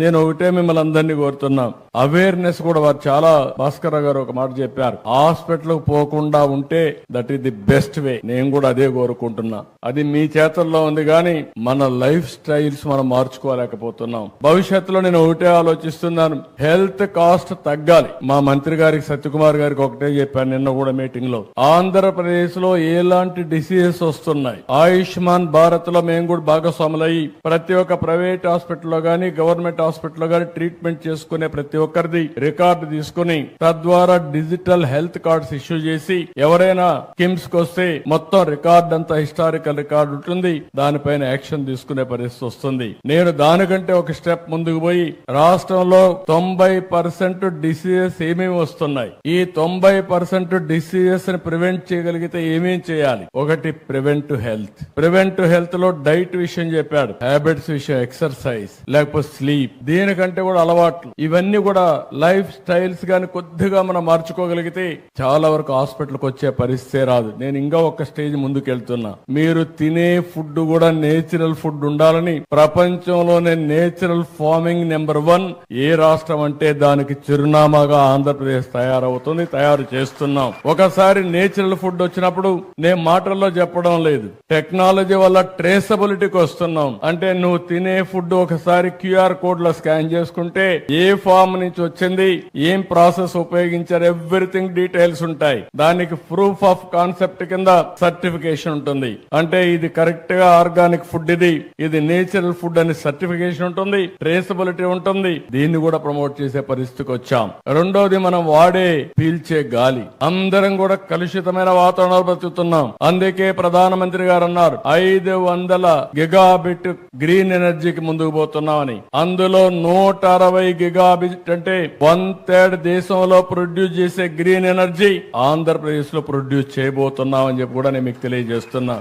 నేను ఒకటే మిమ్మల్ని అందరినీ కోరుతున్నా, అవేర్నెస్ కూడా వారు చాలా భాస్కర్ గారు ఒక మాట చెప్పారు, హాస్పిటల్ పోకుండా ఉంటే that is the best way. నేను కూడా అదే కోరుకుంటున్నా. అది మీ చేతుల్లో ఉంది కానీ మన లైఫ్ స్టైల్స్ మనం మార్చుకోలేకపోతున్నాం. భవిష్యత్తులో నేను ఒకటే ఆలోచిస్తున్నాను, హెల్త్ కాస్ట్ తగ్గాలి. మా మంత్రి గారికి సత్యకుమార్ గారికి ఒకటే చెప్పాను నిన్న కూడా మీటింగ్ లో, ఆంధ్రప్రదేశ్ లో ఎలాంటి డిసీజెస్ వస్తున్నాయి, ఆయుష్మాన్ భారత్ లో మేము కూడా భాగస్వాములయ్యి ప్రతి ఒక్క ప్రైవేట్ హాస్పిటల్లో గానీ గవర్నమెంట్ హాస్పిటల్లో గానీ ట్రీట్మెంట్ చేసుకునే ప్రతి ఒక్కరిది రికార్డు తీసుకుని తద్వారా డిజిటల్ హెల్త్ కార్డ్స్ ఇష్యూ చేసి ఎవరైనా కిమ్స్ కు వస్తే మొత్తం రికార్డ్ అంతా హిస్టారికల్ రికార్డు ఉంటుంది, దానిపైన యాక్షన్ తీసుకునే పరిస్థితి వస్తుంది. నేను దానికంటే ఒక స్టెప్ ముందుకు పోయి రాష్ట్రంలో 90% డిసీజెస్ ఏమేమి వస్తున్నాయి, ఈ 90% డిసీజెస్ ని ప్రివెంట్ చేయగలిగితే ఏమేం చేయాలి? ఒకటి ప్రివెంటివ్ హెల్త్. ప్రివెంటివ్ హెల్త్ లో డైట్ విషయం చెప్పాడు, హ్యాబిట్స్ విషయం, ఎక్సర్సైజ్ లేకపోతే స్లీప్, దీనికంటే కూడా అలవాట్లు, ఇవన్నీ కూడా లైఫ్ స్టైల్స్ గాని కొద్దిగా మనం మార్చుకోగలిగితే చాలా వరకు హాస్పిటల్కి వచ్చే పరిస్థితే రాదు. నేను ఇంకా ఒక స్టేజ్ ముందుకు వెళ్తున్నా. మీరు తినే ఫుడ్ కూడా నేచురల్ ఫుడ్ ఉండాలని ప్రపంచంలోనే నేచురల్ ఫార్మింగ్ నెంబర్ 1 ఏ రాష్ట్రం అంటే దానికి చిరునామాగా ఆంధ్రప్రదేశ్ తయారవుతుంది, తయారు చేస్తున్నాం. ఒకసారి నేచురల్ ఫుడ్ వచ్చినప్పుడు నేను మాటల్లో చెప్పడం లేదు, టెక్నాలజీ వల్ల ట్రేసబిలిటీకి వస్తున్నాం. అంటే నువ్వు తినే ఫుడ్ ఒకసారి QR కోడ్ లో స్కాన్ చేసుకుంటే ఏ ఫామ్ నుంచి వచ్చింది, ఏం ప్రాసెస్ ఉపయోగించారు, ఎవ్రీథింగ్ డీటెయిల్స్ ఉంటాయి. దానికి ప్రూఫ్ ఆఫ్ కాన్సెప్ట్ కింద సర్టిఫికేషన్ ఉంటుంది. అంటే ఇది కరెక్ట్ గా ఆర్గానిక్ ఫుడ్, ఇది నేచురల్ ఫుడ్ అని సర్టిఫికేషన్ ఉంటుంది, ట్రేసబిలిటీ ఉంటుంది. దీన్ని కూడా ప్రమోట్ చేసే పరిస్థితికి వచ్చాం. రెండోది, మనం వాడే పీల్చే గాలి, అందరం కూడా కలుషితమైన వాతావరణంలో బ్రతుకుతున్నాం. అందుకే ప్రధానమంత్రి గారు అన్నారు 500 గిగాబిట్ గ్రీన్ ఎనర్జీకి ముందుకు పోతున్నామని. అందులో 160 గిగాబిట్ అంటే 1/3 దేశంలో ప్రొడ్యూస్ చేసే గ్రీన్ ఎనర్జీ ఆంధ్రప్రదేశ్ లో ప్రొడ్యూస్ చేయబోతున్నామని చెప్పి కూడా నేను మీకు తెలియజేస్తున్నా.